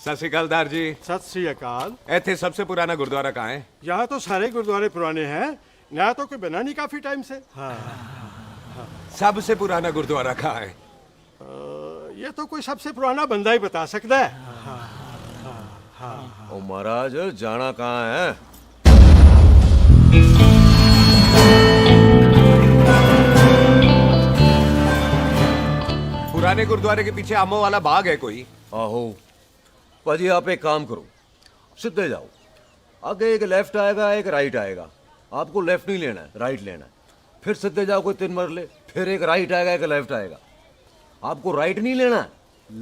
सत श्री अकाल दार जी। सत श्री अकाल। ਇੱਥੇ सबसे पुराना गुरुद्वारा कहाँ है? यहाँ तो सारे गुरुद्वारे पुराने हैं, नया तो कोई बना नहीं काफी टाइम से। हाँ। सबसे पुराना गुरुद्वारा कहाँ है? ये तो कोई सबसे पुराना बंदा ही बता सकता है। ओ महाराज जाना कहाँ है? पुराने गुरुद्वारे के पीछे आमों वाला बाग है कोई? आहो पाजी, आप एक काम करो, सीधे जाओ, आगे एक लेफ्ट आएगा एक राइट आएगा, आपको लेफ्ट नहीं लेना है, राइट लेना है। फिर सीधे जाओ कोई 3 मरले, फिर एक राइट आएगा एक लेफ्ट आएगा, आपको राइट नहीं लेना है,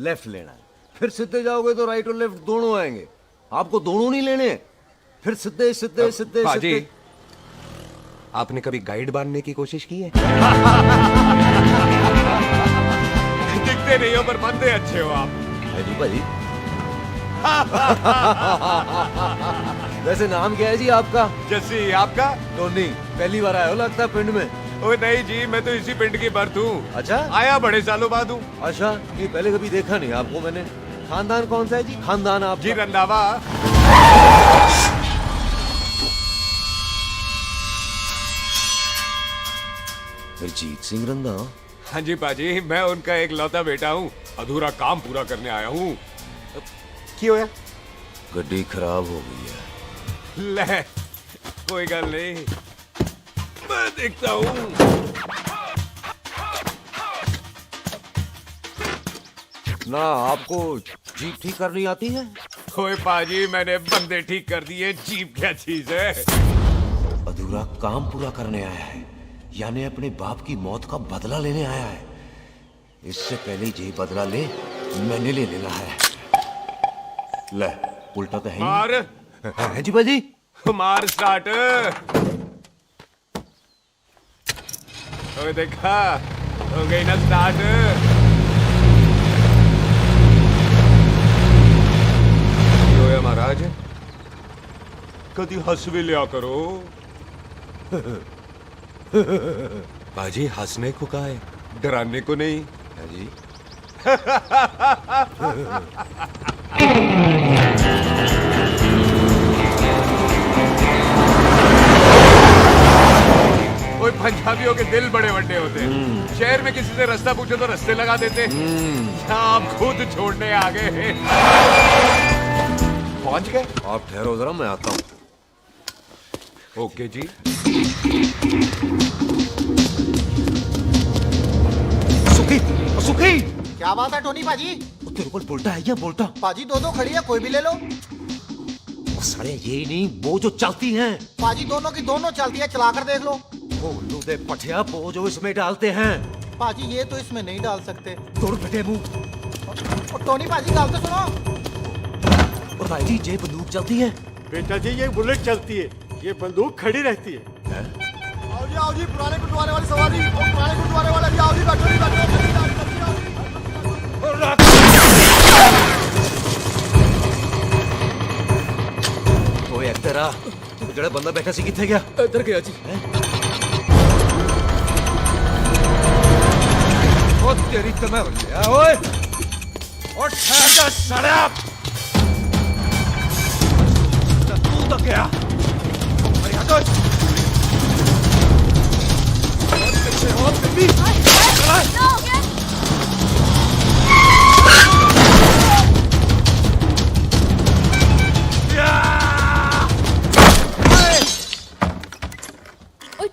लेफ्ट लेना है। फिर सीधे जाओगे तो राइट और लेफ्ट दोनों आएंगे, आपको दोनों नहीं लेने। फिर सीधे सीधे सीधे पाजी, सीधे। आपने कभी गाइड बनने की कोशिश की है? दिखते नहीं हो पर बनते अच्छे हो आप। है जी भाई। वैसे नाम क्या है जी आपका? जस्सी, आपका? टोनी। पहली बार आए हो लगता है पिंड में। ओ नहीं जी, मैं तो इसी पिंड की बर्थ हूँ। अच्छा, आया बड़े सालों बाद हूँ। अच्छा, ये पहले कभी देखा नहीं आपको मैंने। खानदान कौन सा है जी? खानदान आप जी रंधावा। जीत सिंह रंधा। हाँ जी पाजी, मैं उनका एक लौता बेटा हूँ, अधूरा काम पूरा करने आया हूँ। क्यों है? गड्डी खराब हो गई है। ले, कोई गल नहीं, मैं देखता हूँ। ना आपको जीप ठीक करनी आती है? ओए पाजी, मैंने बंदे ठीक कर दिए, जीप क्या चीज है? अधूरा काम पूरा करने आया है, यानी अपने बाप की मौत का बदला लेने आया है। इससे पहले ये बदला ले, मैंने ले लेना है। ले, उल्टा तो है मार। है जी बाजी। मार स्टार्ट। ओए देखा, हो गई ना स्टार्ट। होया महाराज, कभी हंस भी लिया करो। बाजी, हंसने को कहा है, डराने को नहीं। है जी। ओए पंजाबियों के दिल बड़े बड़े होते हैं। शहर में किसी से रास्ता पूछो तो रास्ते लगा देते। आप खुद छोड़ने आ गए। पहुंच गए? आप ठहरो जरा, मैं आता हूँ। ओके जी। सुखी, सुखी। क्या बात है टोनी पाजी? तेरे को बोलता है या बोलता? पाजी दो खड़ी है, कोई भी ले लो। सारे ये नहीं, वो जो चलती हैं। पाजी दोनों की दोनों चलती है, चला कर देख लो। वो लूदे पठिया, वो जो इसमें डालते हैं। पाजी ये तो इसमें नहीं डाल सकते। तोड़ बेटे मुंह। और टोनी पाजी गाल तो सुनो। और भाई जी, ये बंदूक चलती है। बेटा जी, ये बुलेट चलती है, ये बंदूक खड़ी रहती है। आओ जी, पुराने गुरुद्वारे वाली सवारी। और पुराने गुरुद्वारे वाले भी आओ जी, बैठो जी, बैठो। ओए तेरा ਜਿਹੜਾ ਬੰਦਾ ਬੈਠਾ ਸੀ ਕਿੱਥੇ ਗਿਆ? ਇੱਧਰ ਗਿਆ ਜੀ। ਉਹ ਤੇਰੀ ਕਮਰ ਲਿਆ ਓਏ। ਉਹ ਠਹਿਰ ਜਾ ਸੜਿਆ। ਤੂੰ ਤਾਂ ਗਿਆ। ਅਰੇ ਹਟ ਓਏ। ਉਹ ਪਿੱਛੇ ਹੋ ਬੇਬੀ।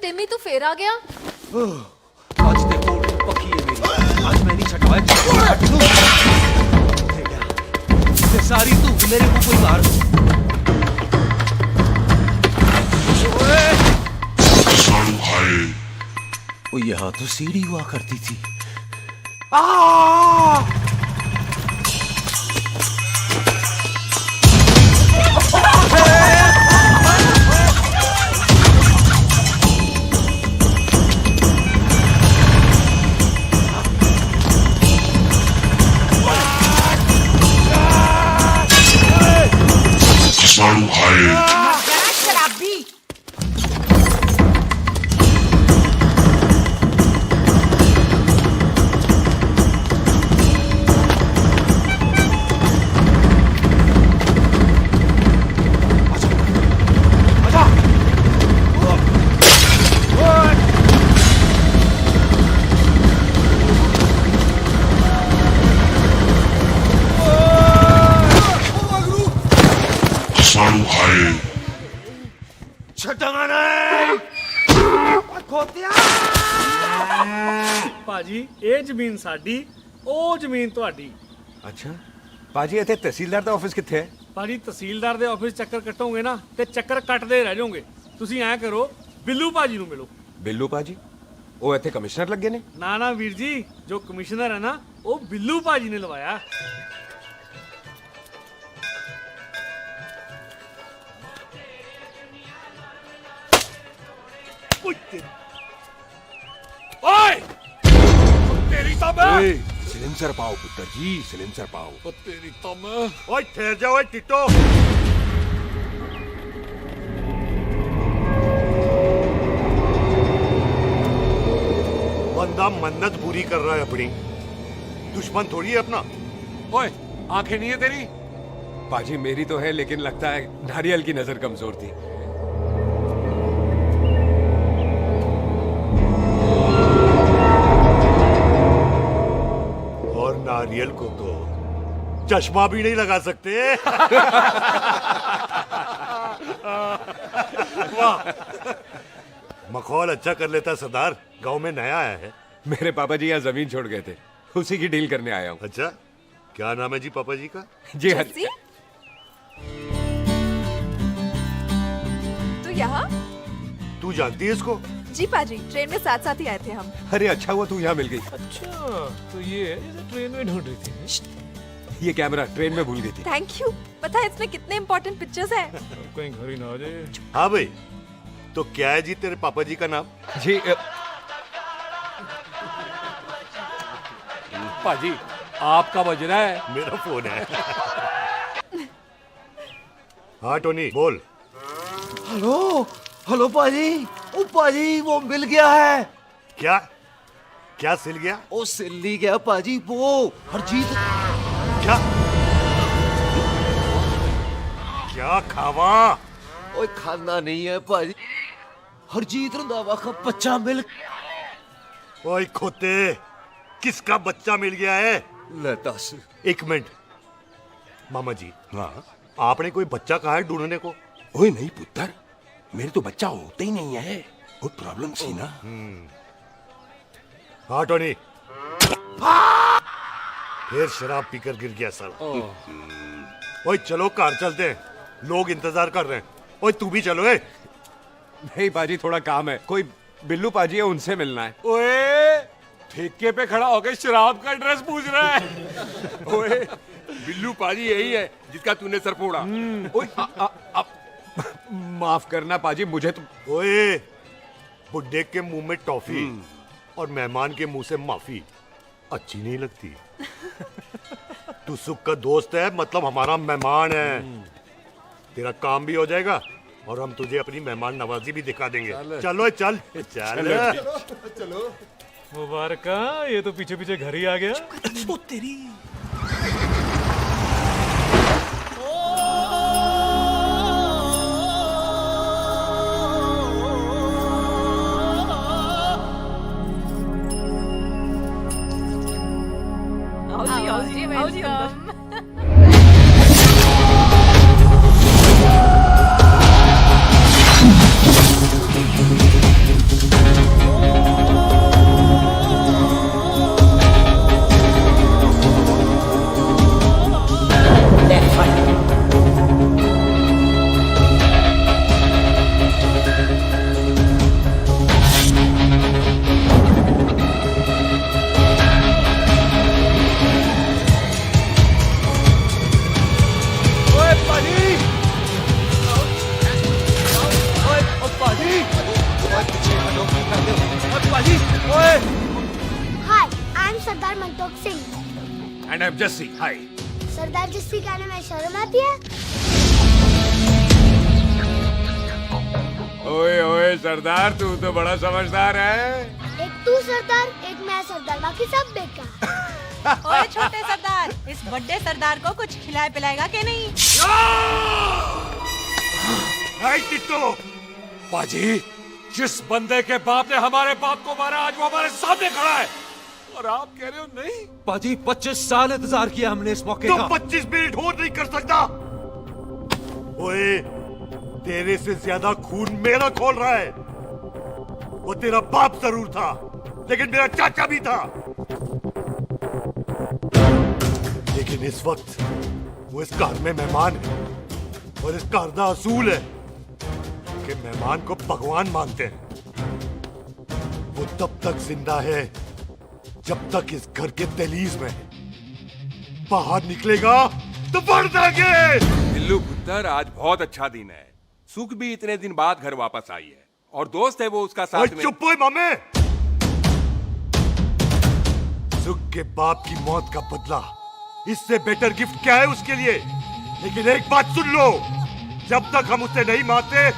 टिम्मी तू फेर आ गया। आज ते कोल पक्की है मेरी, आज मैं नहीं छटवाए। ते सारी तू मेरे मुंह कोई मार। वो यहाँ तो सीढ़ी हुआ करती थी। शराबी। ਛੱਡਾਂਗਾ ਨਹੀਂ। ਖੋਤਿਆ ਭਾਜੀ ਇਹ ਜ਼ਮੀਨ ਸਾਡੀ, ਉਹ ਜ਼ਮੀਨ ਤੁਹਾਡੀ। ਅੱਛਾ ਪਾਜੀ ਇੱਥੇ ਤਹਿਸੀਲਦਾਰ ਦਾ ਆਫਿਸ ਕਿੱਥੇ ਹੈ? ਭਾਜੀ ਤਹਿਸੀਲਦਾਰ ਦੇ ਆਫਿਸ ਚੱਕਰ ਕੱਟੋਗੇ ਨਾ ਤੇ ਚੱਕਰ ਕੱਟਦੇ ਰਹਿ ਜਾਓਗੇ। ਤੁਸੀਂ ਐਂ ਕਰੋ, ਬਿੱਲੂ ਭਾਜੀ ਨੂੰ ਮਿਲੋ। ਬਿੱਲੂ ਪਾਜੀ ਉਹ ਇੱਥੇ ਕਮਿਸ਼ਨਰ ਲੱਗੇ ਨੇ? ਨਾ ਨਾ ਵੀਰ ਜੀ, ਜੋ ਕਮਿਸ਼ਨਰ ਹੈ ਨਾ ਉਹ ਬਿੱਲੂ ਭਾਜੀ ਨੇ ਲਵਾਇਆ। ਓਏ ਤੇਰੀ ਤਾਂ ਮੈਂ ਸਿਲੰਸਰ ਪਾਓ ਪੁੱਤਰ ਜੀ, ਸਿਲੰਸਰ ਪਾਓ। ਉਹ ਤੇਰੀ ਤਾਂ ਮੈਂ। ओए ठहर जाओ ओए टिट्टो। बंदा मन्नत पूरी कर रहा है अपनी, दुश्मन थोड़ी है अपना। ओए आंखें नहीं है तेरी? पाजी मेरी तो है, लेकिन लगता है नारियल की नजर कमजोर थी। और नारियल को तो चश्मा भी नहीं लगा सकते। वाह, मखौल अच्छा कर लेता सरदार। गांव में नया आया है। मेरे पापा जी यहाँ जमीन छोड़ गए थे, उसी की डील करने आया हूँ। अच्छा, क्या नाम है जी पापा जी का? जी हाँ। जस्सी? तू यहाँ? तू जानती है इसको? जी पाजी, ट्रेन में साथ साथ ही आए थे हम। अरे अच्छा हुआ तू यहाँ मिल गई। अच्छा तो ये है जिसे ट्रेन में ढूंढ रही थी। ये कैमरा ट्रेन में भूल गई थी। Thank you. पता है इसमें कितने इम्पोर्टेंट पिक्चर्स हैं? कहीं घर ही ना आ जाए। हाँ भाई, तो क्या है जी तेरे पापा जी का नाम? जी पाजी आपका बज रहा है। मेरा फोन है। हाँ टोनी बोल। हेलो हेलो पाजी। ओ पाजी वो मिल गया है। क्या क्या सिल गया? ओ सिल्ली गया पाजी, वो हरजीत। क्या क्या खावा? ओए खाना नहीं है पाजी, हरजीत रंधावा का बच्चा मिल। ओए खोते, किसका बच्चा मिल गया है? ले दस। एक मिनट मामा जी। हाँ, आपने कोई बच्चा कहा है ढूंढने को? ओए नहीं पुत्र, मेरे तो बच्चा होता ही नहीं है, वो प्रॉब्लम सी ना। हाँ टोनी। फिर शराब पीकर गिर गया साला। ओए चलो कार चलते हैं, लोग इंतजार कर रहे हैं। ओए तू भी चलो। ए नहीं पाजी थोड़ा काम है, कोई बिल्लू पाजी है उनसे मिलना है। ओए ठेके पे खड़ा होकर शराब का एड्रेस पूछ रहा है। ओए बिल्लू पाजी यही है जिसका तूने सर फोड़ा। ओए माफ करना पाजी, मुझे तो। ओए, बुड्ढे के मुंह में टॉफी और मेहमान के मुंह से माफी अच्छी नहीं लगती। तू सुख का दोस्त है, मतलब हमारा मेहमान है। तेरा काम भी हो जाएगा और हम तुझे अपनी मेहमान नवाजी भी दिखा देंगे। चलो चल चल। मुबारक, ये तो पीछे पीछे घर ही आ गया। ओ तेरी। आओ जी अंदर। Hi, I'm Sardar Mantok Singh. And I'm Jesse. Hi. सरदार जस्सी कहने में शर्म आती है? ओए ओए सरदार, तू तो बड़ा समझदार है। एक तू सरदार, एक मैं सरदार, बाकी सब बेकार। ओए छोटे सरदार, इस बड़े सरदार को कुछ खिलाए पिलाएगा कि नहीं? टिट्टो, पाजी जिस बंदे के बाप ने हमारे बाप को मारा आज वो हमारे सामने खड़ा है और आप कह रहे हो नहीं? पाजी 25 साल इंतजार किया हमने इस मौके तू का। 25 मिनट होल्ड नहीं कर सकता। ओए, तेरे से ज्यादा खून मेरा खोल रहा है। वो तेरा बाप जरूर था, लेकिन मेरा चाचा भी था। लेकिन इस वक्त वो इस घर में मेहमान है, और इस घर का असूल है कि मेहमान को भगवान मानते हैं। वो तब तक जिंदा है जब तक इस घर के दहलीज में है। बाहर निकलेगा तो बढ़ देंगे। बिल्लू पुत्र, आज बहुत अच्छा दिन है। सुख भी इतने दिन बाद घर वापस आई है, और दोस्त है वो उसका ओए साथ में। चुप हो मामे। सुख के बाप की मौत का बदला, इससे बेटर गिफ्ट क्या है उसके लिए। लेकिन एक बात सुन लो, जब तक हम उसे नहीं मारते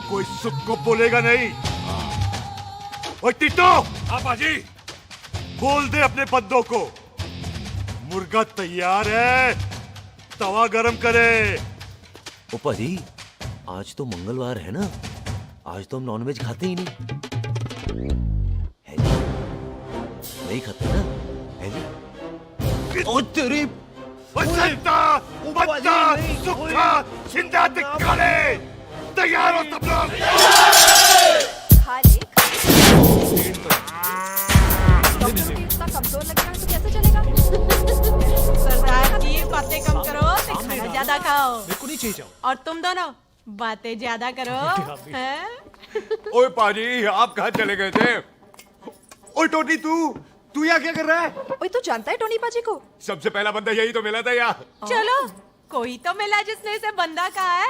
कोई सुख को बोलेगा नहीं। ओए टिटो, हाँ बाजी। बोल दे अपने बंदों को मुर्गा तैयार है, तवा गरम करे। ओ पाजी, आज तो मंगलवार है ना, आज तो हम नॉनवेज खाते ही नहीं है जी। नहीं खाते ना, है जी। ओ तेरी बच्चा बच्चा सुखा जिंदा दिखाने तैयार हो सब लोग। इतना कमजोर लग रहा है तो कैसे चलेगा? सरदार जी बातें कम करो, तो खाना ज्यादा खाओ। मेरे को नहीं चाहिए जाओ। और तुम दोनों बातें ज्यादा करो, हैं? ओए पाजी, आप कहाँ चले गए थे? ओए टोनी, तू यहाँ क्या कर रहा है? ओए तू जानता है टोनी पाजी को? सबसे पहला बंदा यही तो मिला था यहाँ। चलो, कोई तो मिला जिसने इसे बंदा कहा है।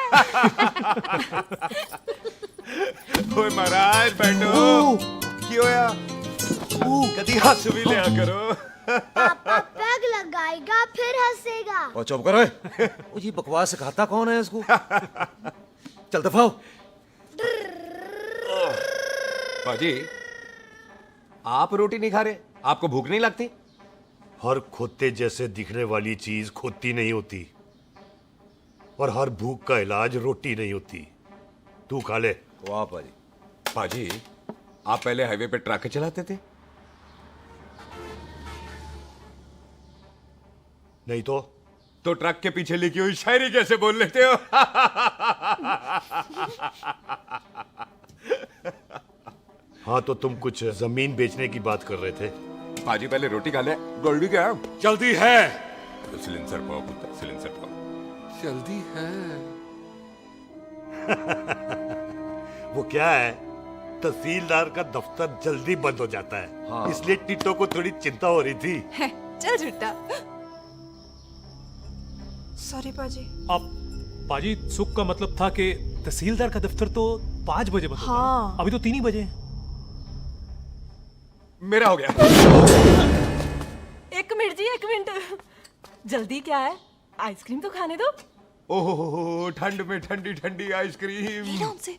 ओए महाराज बैठो। क्यों होया? कभी हंस भी लिया करो। पापा पैग लगाएगा फिर हंसेगा। और चुप करो। ओ जी, बकवास सिखाता कौन है इसको? चल दफाओ। पाजी, आप रोटी नहीं खा रहे? आपको भूख नहीं लगती? हर खोते जैसे दिखने वाली चीज खोती नहीं होती, और हर भूख का इलाज रोटी नहीं होती। तू खा ले। वाह पाजी। पाजी, आप पहले हाईवे पे ट्रक चलाते थे? नहीं तो ट्रक के पीछे लिखी हुई शायरी कैसे बोल लेते हो? हाँ, तो तुम कुछ जमीन बेचने की बात कर रहे थे। पाजी पहले रोटी खा ले। जल्दी क्या? जल्दी है। सिलेंसर पाओ पुत्र, सिलेंसर पाओ। जल्दी है। वो क्या है, तहसीलदार का दफ्तर जल्दी बंद हो जाता है। हाँ। इसलिए टिटो को थोड़ी चिंता हो रही थी। चल झूठा। सॉरी पाजी। अब पाजी, सुख का मतलब था कि तहसीलदार का दफ्तर तो 5 बजे बंद होता है। हाँ। अभी तो 3 ही बजे हैं। मेरा हो गया। एक मिनट जी, एक मिनट। जल्दी क्या है? आइसक्रीम तो खाने दो। ओहो, ठंड में ठंडी ठंडी आइसक्रीम। उनसे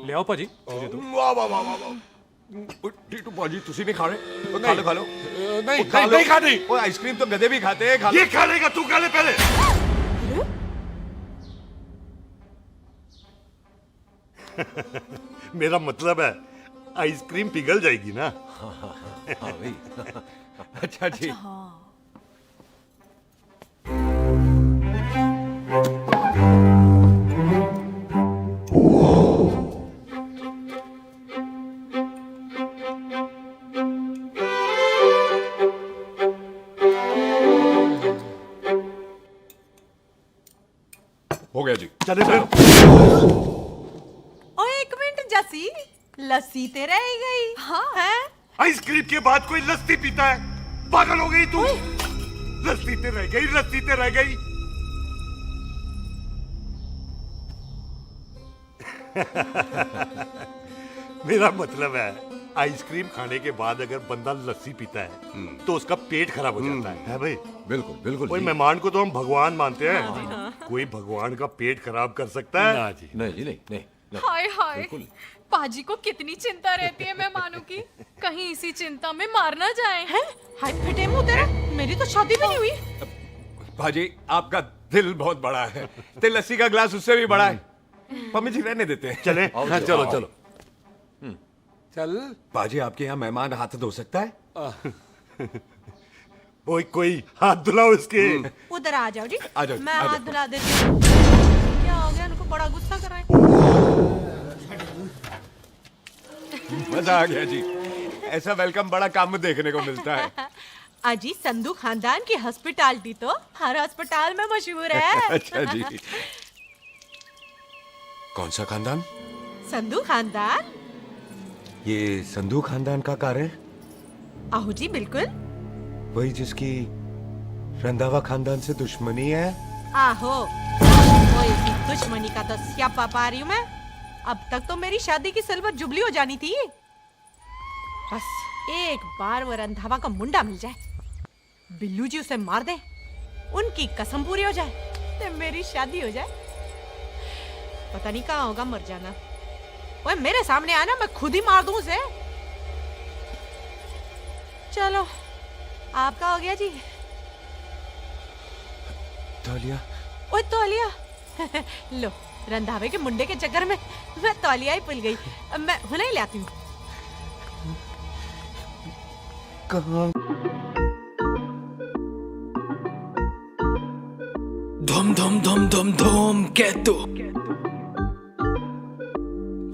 ले आओ पाजी, मुझे दो। वाह वाह वाह वाह वाह। टीटू पाजी, तुसी नहीं खा रहे? खा लो खा लो। नहीं नहीं खाती। ओए आइसक्रीम तो गधे भी खाते हैं। खा लो। ये खा लेगा, तू खा ले पहले। मेरा मतलब है आइसक्रीम पिघल जाएगी ना। हाँ भाई। अच्छा जी। हो गया जी। चले फिर। ओ एक मिनट जसी, लस्सी ते रह गई। हाँ है? आइसक्रीम के बाद कोई लस्सी पीता है? पागल हो गई तू? लस्सी ते रह गई, लस्सी ते रह गई। मेरा मतलब है, आइसक्रीम खाने के बाद अगर बंदा लस्सी पीता है तो उसका पेट खराब हो जाता है भाई? बिल्कुल बिल्कुल कोई जी। मेहमान को तो हम भगवान मानते हैं, कोई भगवान का पेट खराब कर सकता है? ना जी। नहीं जी, नहीं नहीं, नहीं। हाय हाय, बिल्कुल। पाजी को कितनी चिंता रहती है मेहमानों की, कहीं इसी चिंता में मार ना जाए। हैं? हाय फटे मुंह तेरा, मेरी तो शादी भी नहीं हुई। भाजी, आपका दिल बहुत बड़ा है। ते लस्सी का ग्लास उससे भी बड़ा है। मम्मी जी रहने देते हैं। चले। आओ हाँ, जी, चलो आओ। चलो। चल। भाजी, आपके यहाँ मेहमान हाथ धो सकता है? कोई हाथ धुलाओ इसके। उधर आ जाओ जी। आ जाओ, मैं आ जाओ। हाथ धुला देती हूँ। क्या हो हो गया, उनको बड़ा गुस्सा कर रहे हैं। मजा आ गया जी। ऐसा वेलकम बड़ा कम देखने को मिलता है। अजी संधू खानदान की हॉस्पिटैलिटी तो हर अस्पताल में मशहूर है। अच्छा जी। कौन सा खानदान? संधू खानदान। ये संधू खानदान का कार है? आहू जी बिल्कुल। वही जिसकी रंधावा खानदान से दुश्मनी है? आहो, वो इसकी दुश्मनी का तो स्यापा पा रही हूँ मैं। अब तक तो मेरी शादी की सिल्वर जुबली हो जानी थी। बस एक बार वो रंधावा का मुंडा मिल जाए, बिल्लू जी उसे मार दे, उनकी कसम पूरी हो जाए, तो मेरी शादी हो जाए। पता नहीं कहाँ होगा मर जाना। ओए मेरे सामने आना, मैं खुद ही मार दूं उसे। चलो आपका हो गया जी। तौलिया। ओए तौलिया। लो, रंधावे के मुंडे के चक्कर में मैं तौलिया ही भूल गई। मैं हुने ही लाती हूँ। कहाँ? धुम धुम धुम धुम धुम कहतू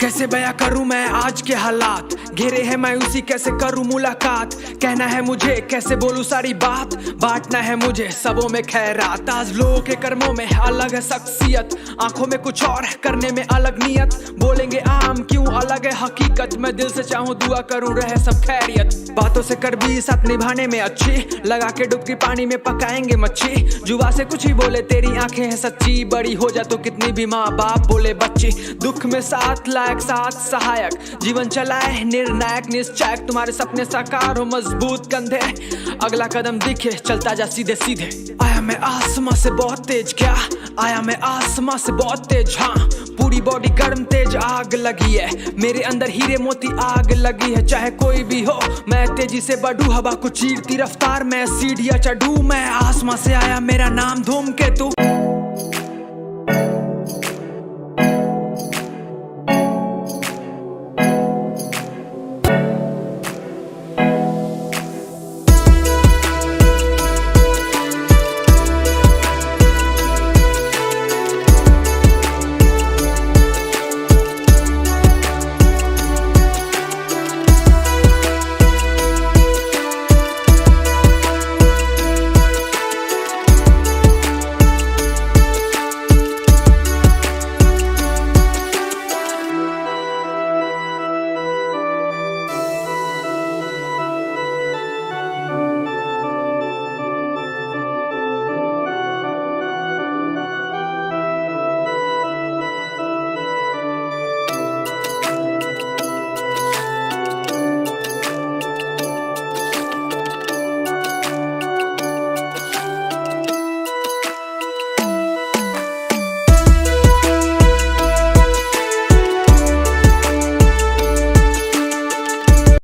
कैसे बयां करूं मैं आज के हालात, घेरे है मायूसी कैसे करूं मुलाकात, कहना है मुझे कैसे बोलूं सारी बात, बांटना है मुझे सबों में खैरात। आज लोगों के कर्मों में अलग है शख्सियत, आंखों में कुछ और करने में अलग नियत, बोलेंगे आम क्यों अलग है हकीकत, मैं दिल से चाहूं दुआ करूं रहे सब खैरियत। बातों से कर भी साथ निभाने में अच्छी, लगा के डुबकी पानी में पकाएंगे मच्छी, जुआ से कुछ ही बोले तेरी आंखें हैं सच्ची, बड़ी हो जा तो कितनी भी माँ बाप बोले बच्ची, दुख में साथ लायक साथ सहायक, जीवन चलाए निर्णायक निश्चायक, तुम्हारे सपने साकार हो मजबूत कंधे, अगला कदम दिखे चलता जा सीधे सीधे। आया मैं आसमां से बहुत तेज, क्या आया मैं आसमां से बहुत तेज, हाँ पूरी बॉडी गर्म तेज आग लगी है, मेरे अंदर हीरे मोती आग लगी है, चाहे कोई भी हो मैं तेजी से बढ़ूं, हवा को चीरती रफ्तार में सीढ़ियां चढ़ूं, मैं आसमां से आया मेरा नाम धूमकेतु।